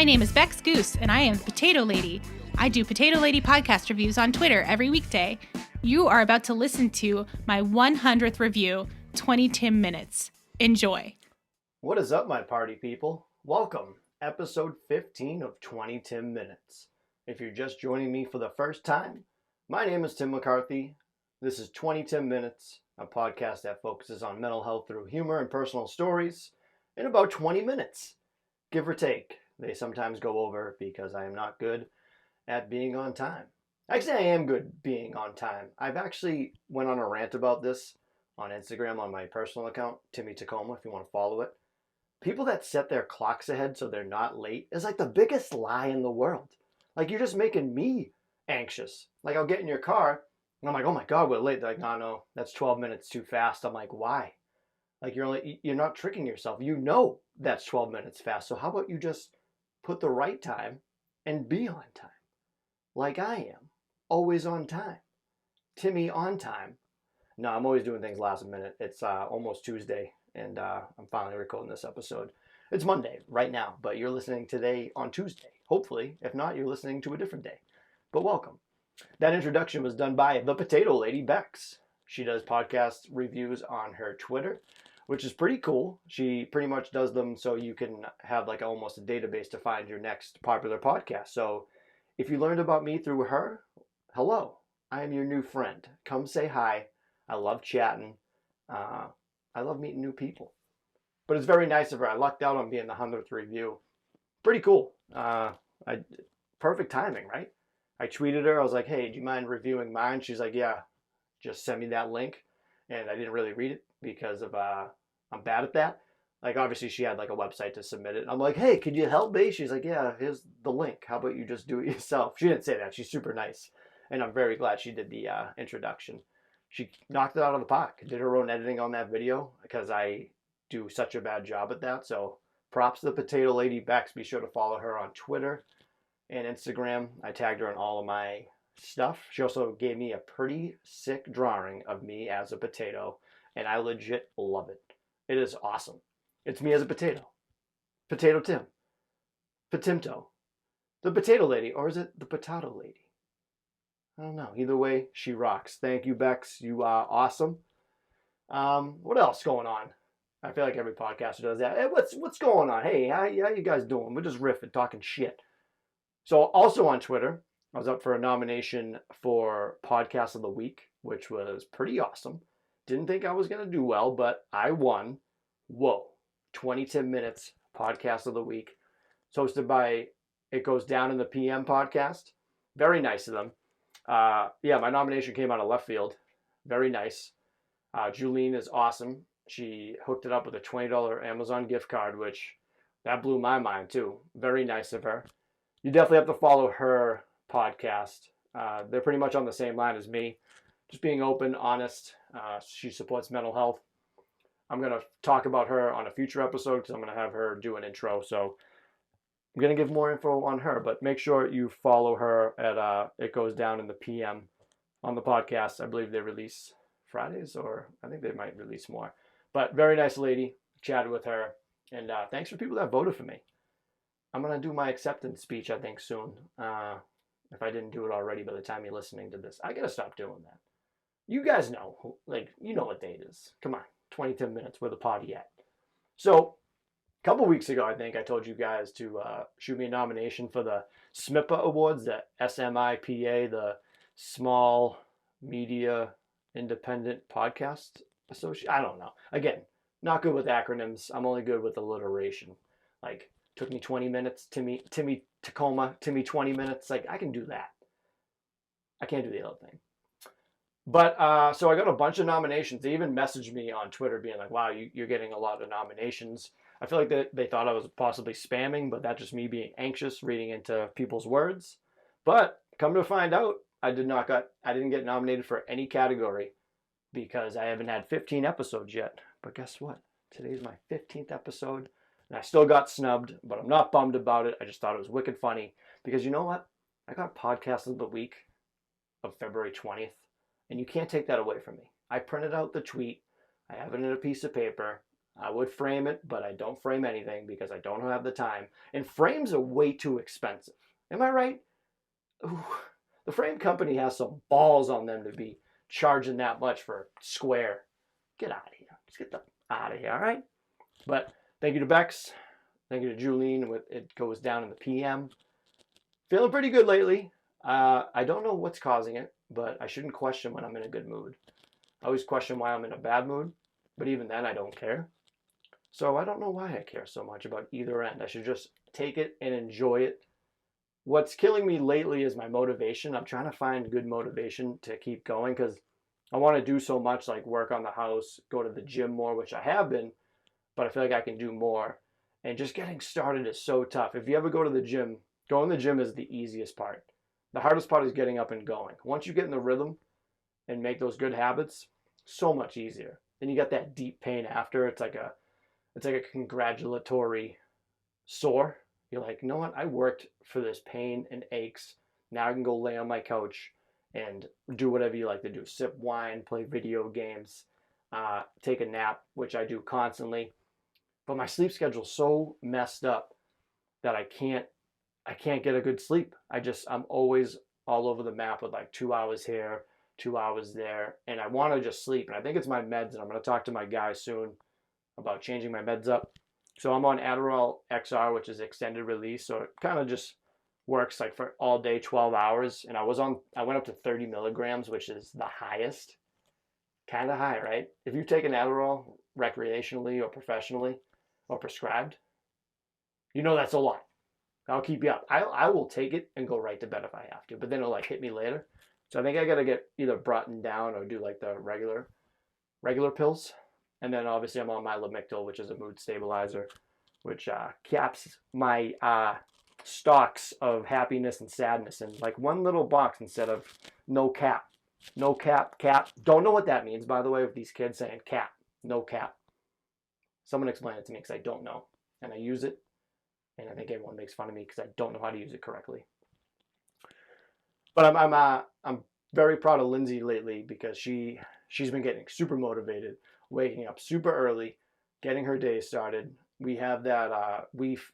My name is Bex Goose, and I am the Potato Lady. I do Potato Lady podcast reviews on Twitter every weekday. You are about to listen to my 100th review, 20TIMintes. Enjoy. What is up, my party people? Welcome, episode 15 of 20TIMintes. If you're just joining me for the first time, my name is Tim McCarthy. This is 20TIMinutes, a podcast that focuses on mental health through humor and personal stories in about 20 minutes, give or take. They sometimes go over because I am not good at being on time. Actually, I am good being on time. I've actually went on a rant about this on Instagram on my personal account, Timmy Tacoma, if you want to follow it. People that set their clocks ahead so they're not late is like the biggest lie in the world. Like, you're just making me anxious. Like, I'll get in your car and I'm like, oh my God, we're late. They're like, no, that's 12 minutes too fast. I'm like, why? Like, you're not tricking yourself. You know that's 12 minutes fast. So how about you just put the right time and be on time? Like I am. Always on time. Timmy on time. No, I'm always doing things last minute. It's almost Tuesday, and I'm finally recording this episode. It's Monday right now, but you're listening today on Tuesday. Hopefully, if not, you're listening to a different day. But welcome. That introduction was done by the Potato Lady, Bex. She does podcast reviews on her Twitter, which is pretty cool. She pretty much does them so you can have like almost a database to find your next popular podcast. So if you learned about me through her, hello, I am your new friend. Come say hi. I love chatting. I love meeting new people. But it's very nice of her. I lucked out on being the 100th review. Pretty cool. Perfect timing, right? I tweeted her. I was like, hey, do you mind reviewing mine? She's like, yeah, just send me that link. And I didn't really read it because of I'm bad at that. Like, obviously she had like a website to submit it. I'm like, hey, could you help me? She's like, yeah, here's the link. How about you just do it yourself? She didn't say that. She's super nice. And I'm very glad she did the introduction. She knocked it out of the park. Did her own editing on that video because I do such a bad job at that. So props to the Potato Lady Bex. Be sure to follow her on Twitter and Instagram. I tagged her in all of my stuff. She also gave me a pretty sick drawing of me as a potato, and I legit love it. It is awesome. It's me as a potato. Potato Tim. Potimto. The Potato Lady, or is it the Potato Lady? I don't know. Either way, she rocks. Thank you, Bex. You are awesome. What else going on? I feel like every podcaster does that. Hey, what's going on? Hey, how you guys doing? We're just riffing, talking shit. So also on Twitter, I was up for a nomination for Podcast of the Week, which was pretty awesome. Didn't think I was going to do well, but I won. Whoa. 20TIMinutes Podcast of the Week. It's hosted by It Goes Down in the PM podcast. Very nice of them. Yeah, my nomination came out of left field. Very nice. Julene is awesome. She hooked it up with a $20 Amazon gift card, which that blew my mind too. Very nice of her. You definitely have to follow her podcast. They're pretty much on the same line as me. Just being open, honest. She supports mental health. I'm going to talk about her on a future episode because I'm going to have her do an intro. So I'm going to give more info on her, but make sure you follow her at It Goes Down in the PM on the podcast. I believe they release Fridays, or I think they might release more. But very nice lady. Chatted with her. And thanks for people that voted for me. I'm going to do my acceptance speech, I think, soon. If I didn't do it already by the time you're listening to this. I got to stop doing that. You guys know. Like, you know what day it is. Come on. 20TIMinutes. Where the party at? So, a couple weeks ago, I think I told you guys to shoot me a nomination for the SMIPA Awards, the SMIPA, the Small Media Independent Podcast Association. I don't know. Again, not good with acronyms. I'm only good with alliteration. Like, took me 20 minutes. Timmy Tacoma. Timmy 20 minutes. Like, I can do that. I can't do the other thing. But so I got a bunch of nominations. They even messaged me on Twitter being like, wow, you're getting a lot of nominations. I feel like they thought I was possibly spamming, but that's just me being anxious, reading into people's words. But come to find out, I didn't get nominated for any category because I haven't had 15 episodes yet. But guess what? Today's my 15th episode, and I still got snubbed, but I'm not bummed about it. I just thought it was wicked funny because you know what? I got Podcast of the Week of February 20th. And you can't take that away from me. I printed out the tweet. I have it in a piece of paper. I would frame it, but I don't frame anything because I don't have the time. And frames are way too expensive. Am I right? Ooh, the frame company has some balls on them to be charging that much for a square. Get out of here. Just get the out of here, all right? But thank you to Bex. Thank you to Julene. It goes down in the PM. Feeling pretty good lately. I don't know what's causing it, but I shouldn't question when I'm in a good mood. I always question why I'm in a bad mood, but even then I don't care. So I don't know why I care so much about either end. I should just take it and enjoy it. What's killing me lately is my motivation. I'm trying to find good motivation to keep going because I want to do so much, like work on the house, go to the gym more, which I have been, but I feel like I can do more. And just getting started is so tough. If you ever go to the gym, going to the gym is the easiest part. The hardest part is getting up and going. Once you get in the rhythm and make those good habits, so much easier. Then you got that deep pain after. It's like a congratulatory sore. You're like, you know what? I worked for this pain and aches. Now I can go lay on my couch and do whatever you like to do. Sip wine, play video games, take a nap, which I do constantly. But my sleep schedule's so messed up that I can't get a good sleep. I'm always all over the map with like 2 hours here, 2 hours there, and I want to just sleep. And I think it's my meds, and I'm going to talk to my guy soon about changing my meds up. So I'm on Adderall XR, which is extended release. So it kind of just works like for all day, 12 hours. And I went up to 30 milligrams, which is the highest. Kind of high, right? If you take an Adderall recreationally or professionally or prescribed, you know that's a lot. I'll keep you up. I will take it and go right to bed if I have to, but then it'll like hit me later. So I think I got to get either brought down or do like the regular pills. And then obviously I'm on my Lamictal, which is a mood stabilizer, which caps my stocks of happiness and sadness in like one little box instead of no cap. No cap, cap. Don't know what that means, by the way, with these kids saying cap, no cap. Someone explain it to me because I don't know. And I use it, and I think everyone makes fun of me because I don't know how to use it correctly. But I'm very proud of Lindsay lately because she's been getting super motivated, waking up super early, getting her day started. We have that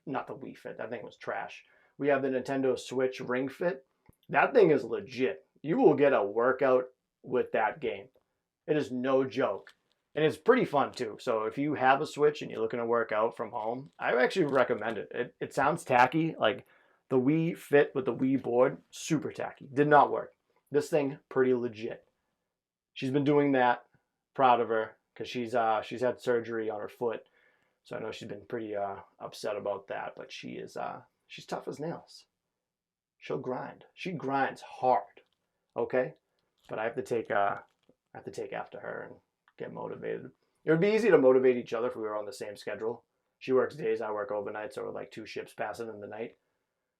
not the Wii Fit. That thing was trash. We have the Nintendo Switch Ring Fit. That thing is legit. You will get a workout with that game. It is no joke. And it's pretty fun too. So if you have a Switch and you're looking to work out from home, I actually recommend it. It sounds tacky, like the Wii Fit with the Wii board, super tacky. Did not work. This thing, pretty legit. She's been doing that. Proud of her because she's had surgery on her foot. So I know she's been pretty upset about that, but she's tough as nails. She'll grind. She grinds hard. Okay? But I have to take after her and get motivated. It would be easy to motivate each other if we were on the same schedule. She works days, I work overnight, so we're like 2 shifts passing in the night.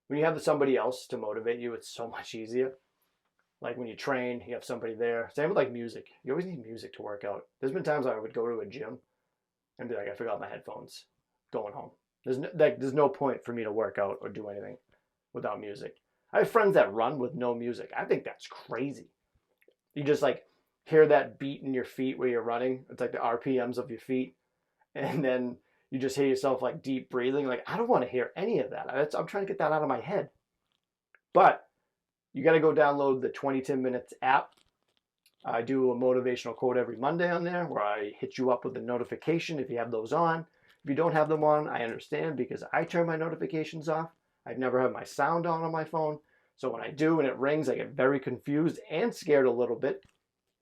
When you have somebody else to motivate you, it's so much easier. Like when you train, you have somebody there. Same with like music. You always need music to work out. There's been times I would go to a gym and be like, I forgot my headphones going home. There's no point for me to work out or do anything without music. I have friends that run with no music. I think that's crazy. You just like hear that beat in your feet where you're running. It's like the RPMs of your feet. And then you just hear yourself like deep breathing. Like, I don't want to hear any of that. I'm trying to get that out of my head. But you got to go download the 20TIMintes app. I do a motivational quote every Monday on there where I hit you up with a notification if you have those on. If you don't have them on, I understand because I turn my notifications off. I've never had my sound on my phone. So when I do and it rings, I get very confused and scared a little bit.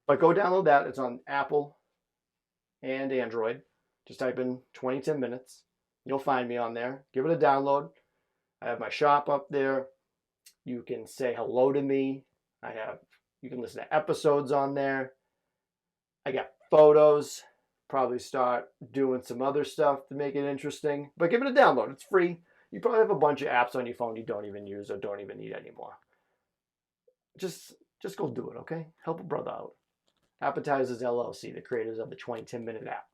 But go download that. It's on Apple and Android. Just type in 20TIMintes. You'll find me on there. Give it a download. I have my shop up there. You can say hello to me. You can listen to episodes on there. I got photos. Probably start doing some other stuff to make it interesting. But give it a download. It's free. You probably have a bunch of apps on your phone you don't even use or don't even need anymore. Just go do it, okay? Help a brother out. Appetizers LLC, the creators of the 20TIMinute app.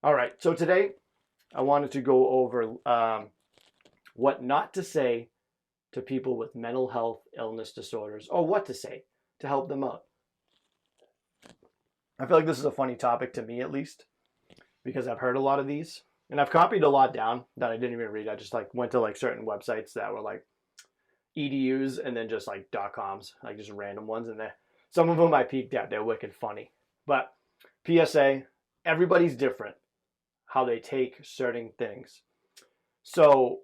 All right, so today I wanted to go over what not to say to people with mental health illness disorders, or what to say to help them out. I feel like this is a funny topic to me, at least. because I've heard a lot of these. And I've copied a lot down that I didn't even read. I just like went to like certain websites that were like EDUs and then just like .coms, like just random ones. And some of them I peeked at. They're wicked funny. But PSA, everybody's different how they take certain things. So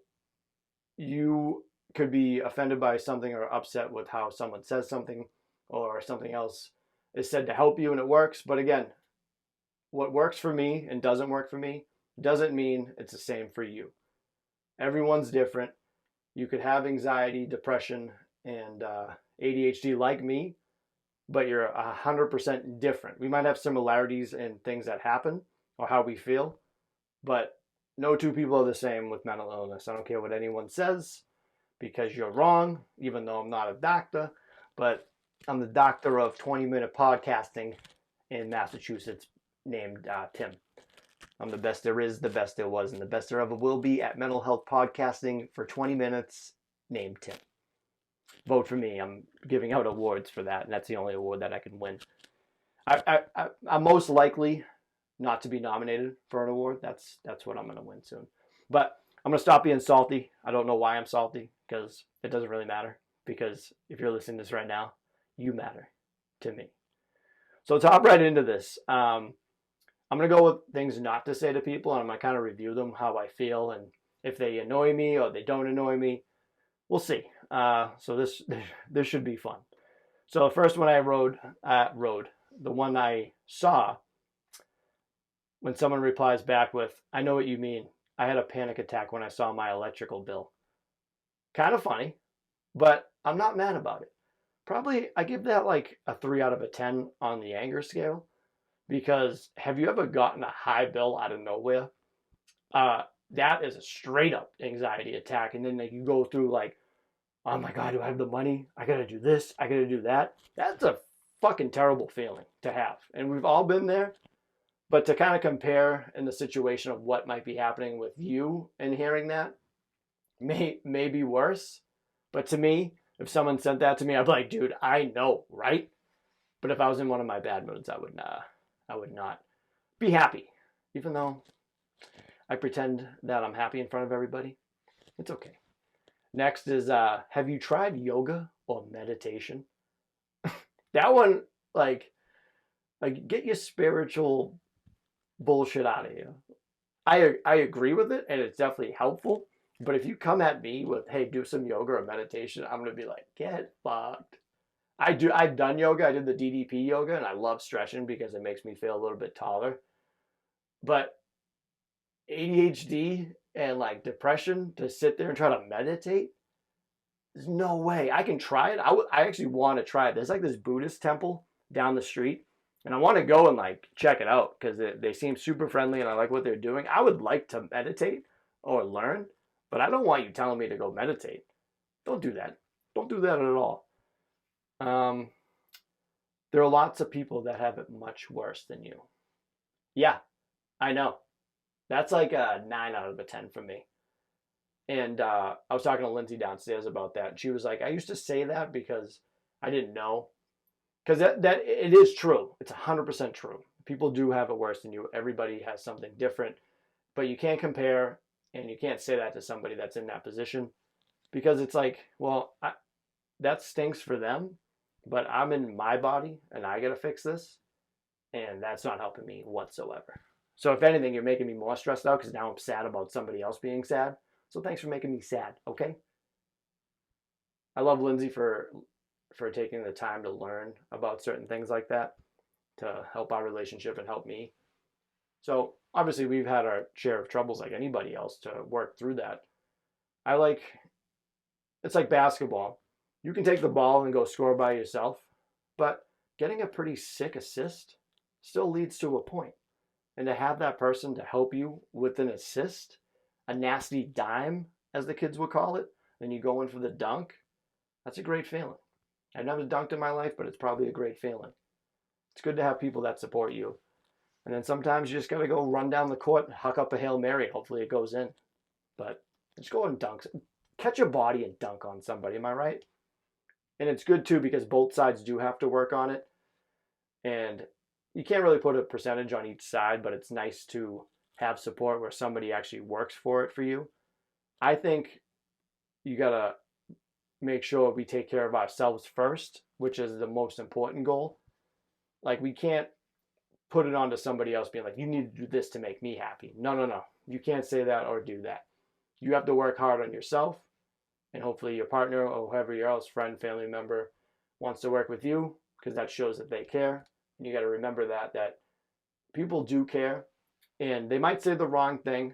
you could be offended by something or upset with how someone says something or something else is said to help you and it works. But again, what works for me and doesn't work for me doesn't mean it's the same for you. Everyone's different. You could have anxiety, depression, and ADHD like me, but you're 100% different. We might have similarities in things that happen or how we feel, but no two people are the same with mental illness. I don't care what anyone says because you're wrong, even though I'm not a doctor, but I'm the doctor of 20-minute podcasting in Massachusetts named Tim. I'm the best there is, the best there was, and the best there ever will be at mental health podcasting for 20 minutes named Tim. Vote for me. I'm giving out awards for that, and that's the only award that I can win. I'm most likely not to be nominated for an award. That's what I'm going to win soon. But I'm going to stop being salty. I don't know why I'm salty, because it doesn't really matter. Because if you're listening to this right now, you matter to me. So let's hop right into this. I'm going to go with things not to say to people, and I'm going to kind of review them, how I feel, and if they annoy me or they don't annoy me. We'll see. So this should be fun. So the first one I the one I saw, when someone replies back with, "I know what you mean. I had a panic attack when I saw my electrical bill." Kind of funny, but I'm not mad about it. Probably I give that like a 3 out of a 10 on the anger scale, because have you ever gotten a high bill out of nowhere? That is a straight up anxiety attack. And then you go through like, oh my God, do I have the money? I got to do this. I got to do that. That's a fucking terrible feeling to have. And we've all been there. But to kind of compare in the situation of what might be happening with you and hearing that may be worse. But to me, if someone sent that to me, I'd be like, dude, I know, right? But if I was in one of my bad moods, I would not be happy. Even though I pretend that I'm happy in front of everybody. It's okay. Next is, have you tried yoga or meditation? That one, like get your spiritual bullshit out of here. I agree with it, and it's definitely helpful. But if you come at me with, hey, do some yoga or meditation, I'm going to be like, get fucked. I've done yoga. I did the DDP yoga, and I love stretching because it makes me feel a little bit taller. But ADHD and like depression, to sit there and try to meditate, there's no way. I can try it. I actually want to try it. There's like this Buddhist temple down the street, and I want to go and like check it out because they seem super friendly and I like what they're doing. I would like to meditate or learn, but I don't want you telling me to go meditate. Don't do that. Don't do that at all. There are lots of people that have it much worse than you. Yeah, I know. That's like a 9 out of a 10 for me. And I was talking to Lindsay downstairs about that. And she was like, I used to say that because I didn't know. Because that it is true. It's 100% true. People do have it worse than you. Everybody has something different. But you can't compare, and you can't say that to somebody that's in that position. Because it's like, well, that stinks for them. But I'm in my body, and I got to fix this. And that's not helping me whatsoever. So if anything, you're making me more stressed out because now I'm sad about somebody else being sad. So thanks for making me sad, okay? I love Lindsay for taking the time to learn about certain things like that to help our relationship and help me. So obviously we've had our share of troubles like anybody else to work through that. It's like basketball. You can take the ball and go score by yourself, but getting a pretty sick assist still leads to a point. And to have that person to help you with an assist, a nasty dime, as the kids would call it, and you go in for the dunk, that's a great feeling. I've never dunked in my life, but it's probably a great feeling. It's good to have people that support you. And then sometimes you just got to go run down the court and huck up a Hail Mary. Hopefully it goes in. But just go and dunk. Catch your body and dunk on somebody, am I right? And it's good too because both sides do have to work on it. And you can't really put a percentage on each side, but it's nice to have support where somebody actually works for it for you. I think you got to make sure we take care of ourselves first, which is the most important goal. Like, we can't put it onto somebody else being like, you need to do this to make me happy. No. You can't say that or do that. You have to work hard on yourself, and hopefully your partner or whoever else, friend, family member, wants to work with you, because that shows that they care. And you got to remember that people do care, and they might say the wrong thing,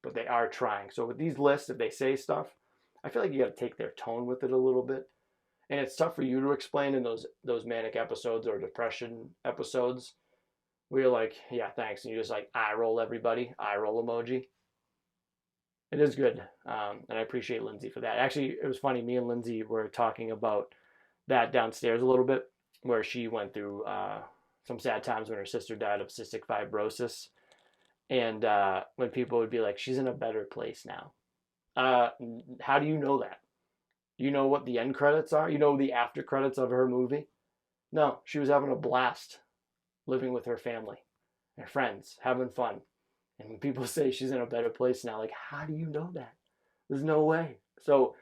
but they are trying. So with these lists, if they say stuff, I feel like you got to take their tone with it a little bit. And it's tough for you to explain in those manic episodes or depression episodes where you're like, yeah, thanks. And you just like eye roll everybody, eye roll emoji. It is good. And I appreciate Lindsay for that. Actually, it was funny. Me and Lindsay were talking about that downstairs a little bit, where she went through some sad times when her sister died of cystic fibrosis. And when people would be like, she's in a better place now. How do you know that? You know what the end credits are? You know the after credits of her movie? No, she was having a blast living with her family, her friends, having fun. And when people say she's in a better place now, like, how do you know that? There's no way. So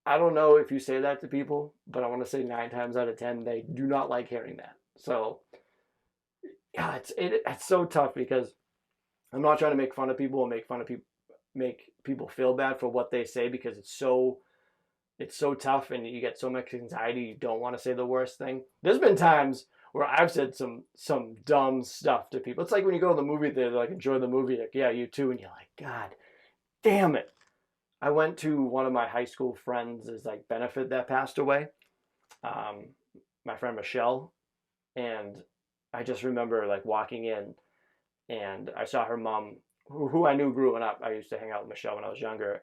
I don't know if you say that to people, but I want to say 9 times out of 10, they do not like hearing that. So yeah, it's so tough, because I'm not trying to make fun of people and make people feel bad for what they say, because it's so tough and you get so much anxiety. You don't want to say the worst thing. There's been times where I've said some dumb stuff to people. It's like when you go to the movie theater, like, enjoy the movie, like, yeah, you too, and you're like, God damn it. I went to one of my high school friends' like benefit that passed away, my friend Michelle, and I just remember like walking in, and I saw her mom, who I knew growing up. I used to hang out with Michelle when I was younger.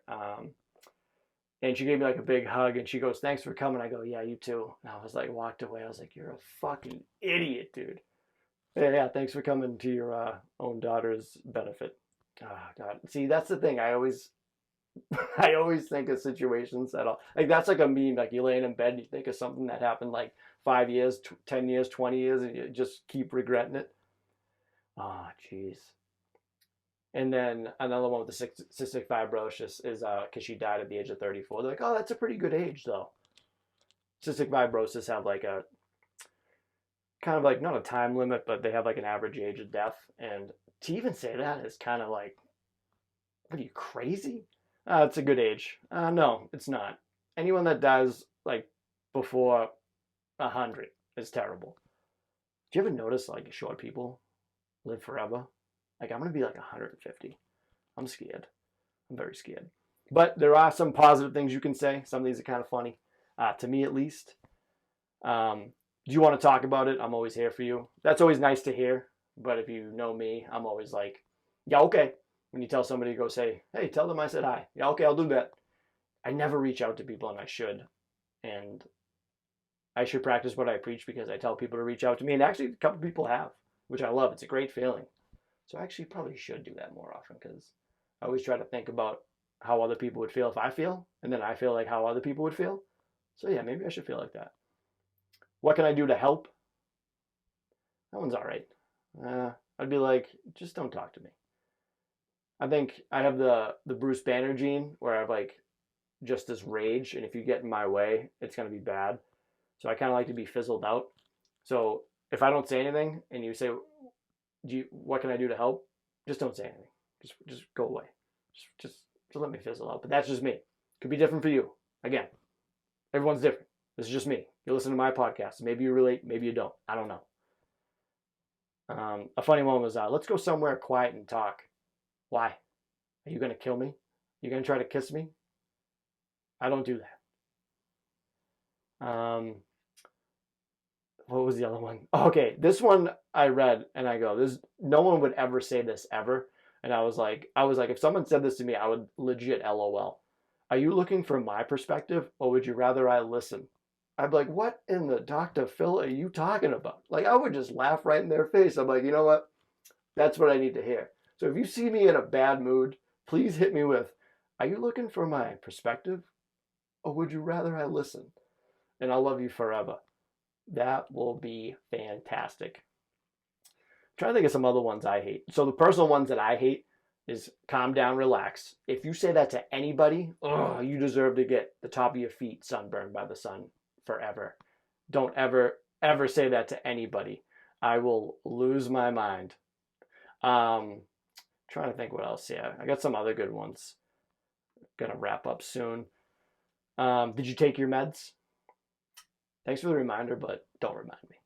And she gave me like a big hug, and she goes, thanks for coming. I go, yeah, you too. And I was like, walked away. I was like, you're a fucking idiot, dude. Yeah, thanks for coming to your own daughter's benefit. Oh, God. See, that's the thing. I always think of situations like, that's like a meme. Like, you're laying in bed and you think of something that happened like 5 years, 10 years, 20 years, and you just keep regretting it. Oh, jeez. And then another one with the cystic fibrosis is because she died at the age of 34. They're like, oh, that's a pretty good age, though. Cystic fibrosis have like a kind of like, not a time limit, but they have like an average age of death. And to even say that is kind of like, what are you, crazy? It's a good age. No, it's not. Anyone that dies like before 100 is terrible. Do you ever notice like short people live forever? Like, I'm going to be like 150. I'm scared. I'm very scared. But there are some positive things you can say. Some of these are kind of funny, to me at least. Do you want to talk about it? I'm always here for you. That's always nice to hear. But if you know me, I'm always like, yeah, okay. When you tell somebody to go say, hey, tell them I said hi. Yeah, okay, I'll do that. I never reach out to people, and I should. And I should practice what I preach, because I tell people to reach out to me. And actually, a couple people have, which I love. It's a great feeling. So I actually probably should do that more often, because I always try to think about how other people would feel if I feel, and then I feel like how other people would feel. So yeah, maybe I should feel like that. What can I do to help? That one's all right. I'd be like, just don't talk to me. I think I have the Bruce Banner gene, where I have like just this rage, and if you get in my way, it's going to be bad. So I kind of like to be fizzled out. So if I don't say anything and you say, what can I do to help? Just don't say anything. Just go away. Just let me fizzle out. But that's just me. Could be different for you. Again, everyone's different. This is just me. You listen to my podcast. Maybe you relate. Maybe you don't. I don't know. A funny one was, let's go somewhere quiet and talk. Why? Are you going to kill me? You going to try to kiss me? I don't do that. What was the other one? Okay, this one I read and I go, no one would ever say this ever. And I was like, if someone said this to me, I would legit LOL. Are you looking for my perspective, or would you rather I listen? I'd be like, what in the Dr. Phil are you talking about? Like, I would just laugh right in their face. I'm like, you know what? That's what I need to hear. So if you see me in a bad mood, please hit me with, are you looking for my perspective, or would you rather I listen? And I'll love you forever. That will be fantastic. trying to think of some other ones I hate. So the personal ones that I hate is calm down, relax. If you say that to anybody, you deserve to get the top of your feet sunburned by the sun forever. Don't ever say that to anybody. I will lose my mind. Trying to think what else. Yeah, I got some other good ones. Gonna wrap up soon. Did you take your meds? Thanks for the reminder, but don't remind me.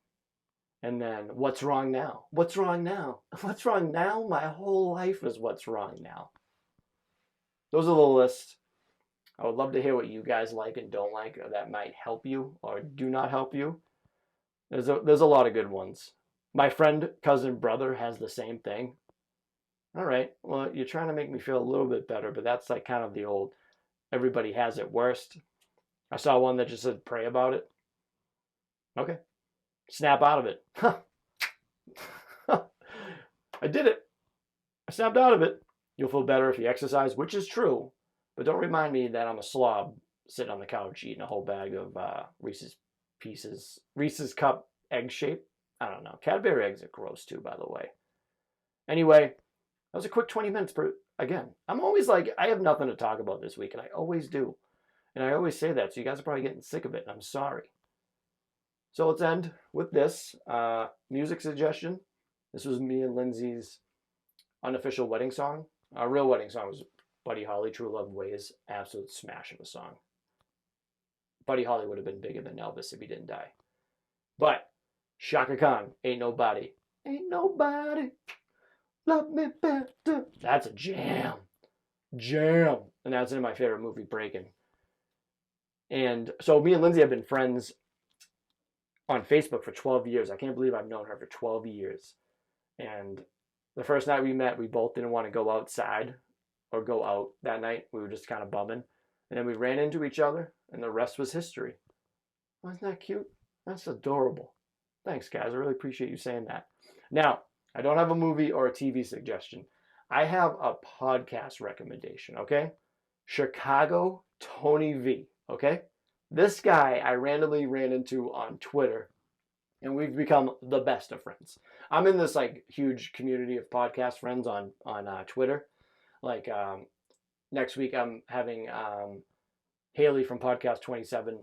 And then, what's wrong now? What's wrong now? What's wrong now? My whole life is what's wrong now. Those are the list. I would love to hear what you guys like and don't like, or that might help you or do not help you. There's a lot of good ones. My friend, cousin, brother has the same thing. All right, well, you're trying to make me feel a little bit better, but that's like kind of the old, everybody has it worst. I saw one that just said, pray about it. Okay. Snap out of it. I did it. I snapped out of it. You'll feel better if you exercise, which is true. But don't remind me that I'm a slob sitting on the couch eating a whole bag of Reese's Pieces. Reese's Cup egg shape. I don't know. Cadbury eggs are gross too, by the way. Anyway, that was a quick 20 minutes again. I'm always like, I have nothing to talk about this week, and I always do. And I always say that, so you guys are probably getting sick of it, and I'm sorry. So let's end with this music suggestion. This was me and Lindsay's unofficial wedding song. Our real wedding song was Buddy Holly, True Love Ways. Absolute smash of a song. Buddy Holly would have been bigger than Elvis if he didn't die. But Chaka Khan, Ain't Nobody. Ain't nobody love me better. That's a jam. Jam. And that's in my favorite movie, Breakin'. And so me and Lindsay have been friends on Facebook for 12 years. I can't believe I've known her for 12 years. And the first night we met, we both didn't want to go outside or go out that night. We were just kind of bumming. And then we ran into each other, and the rest was history. Wasn't that cute? That's adorable. Thanks, guys. I really appreciate you saying that. Now, I don't have a movie or a TV suggestion. I have a podcast recommendation, okay? ChicagoTonyV, okay? This guy I randomly ran into on Twitter, and we've become the best of friends. I'm in this like huge community of podcast friends on Twitter. Like next week, I'm having Haley from Podcast 27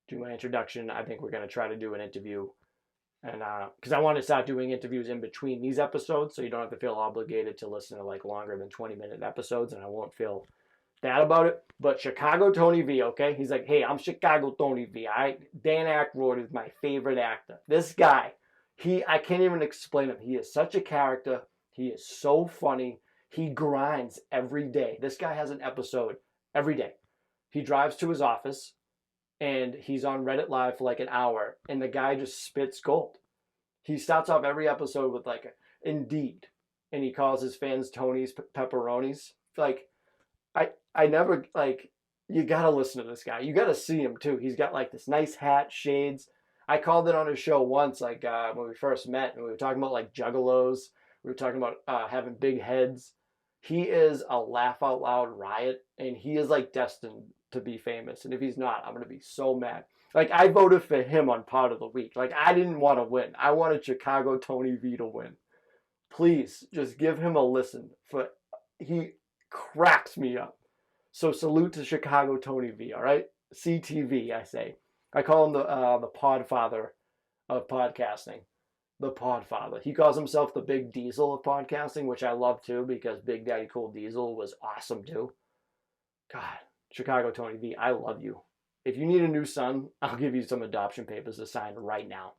do my introduction. I think we're going to try to do an interview. And because I want to start doing interviews in between these episodes, so you don't have to feel obligated to listen to like longer than 20-minute episodes, and I won't feel bad about it. But ChicagoTonyV, okay? He's like, hey, I'm ChicagoTonyV. Dan Aykroyd is my favorite actor. This guy, I can't even explain him. He is such a character. He is so funny. He grinds every day. This guy has an episode every day. He drives to his office, and he's on Reddit Live for like an hour, and the guy just spits gold. He starts off every episode with like, indeed, and he calls his fans Tony's pepperonis. Like, I never, like, you gotta listen to this guy. You gotta see him too. He's got like this nice hat, shades. I called it on his show once, like when we first met, and we were talking about like juggalos. We were talking about having big heads. He is a laugh out loud riot, and he is like destined to be famous. And if he's not, I'm gonna be so mad. Like, I voted for him on Pod of the Week. Like, I didn't want to win. I wanted ChicagoTonyV to win. Please just give him a listen. He cracks me up. So salute to ChicagoTonyV, all right? CTV, I say. I call him the podfather of podcasting. The podfather. He calls himself the Big Diesel of podcasting, which I love too, because Big Daddy Cool Diesel was awesome too. God, ChicagoTonyV, I love you. If you need a new son, I'll give you some adoption papers to sign right now.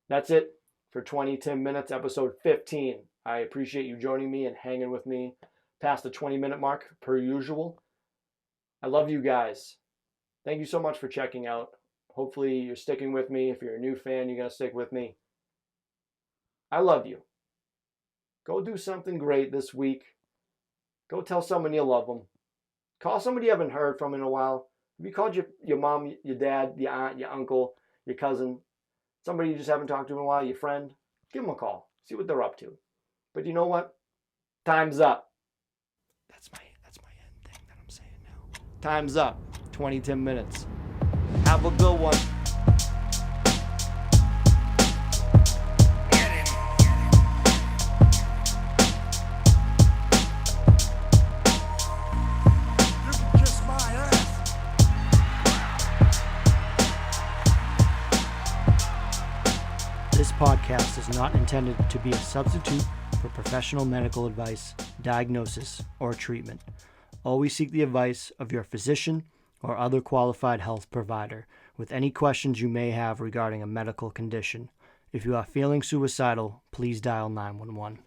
That's it for 20 Minutes, episode 15. I appreciate you joining me and hanging with me past the 20-minute mark, per usual. I love you guys. Thank you so much for checking out. Hopefully you're sticking with me. If you're a new fan, you're going to stick with me. I love you. Go do something great this week. Go tell someone you love them. Call somebody you haven't heard from in a while. Have you called your mom, your dad, your aunt, your uncle, your cousin, somebody you just haven't talked to in a while, your friend? Give them a call. See what they're up to. But you know what? Time's up. That's my end thing that I'm saying now. Time's up. 20 minutes. Have a good one. podcast is not intended to be a substitute for professional medical advice, diagnosis, or treatment. Always seek the advice of your physician or other qualified health provider with any questions you may have regarding a medical condition. If you are feeling suicidal, please dial 911.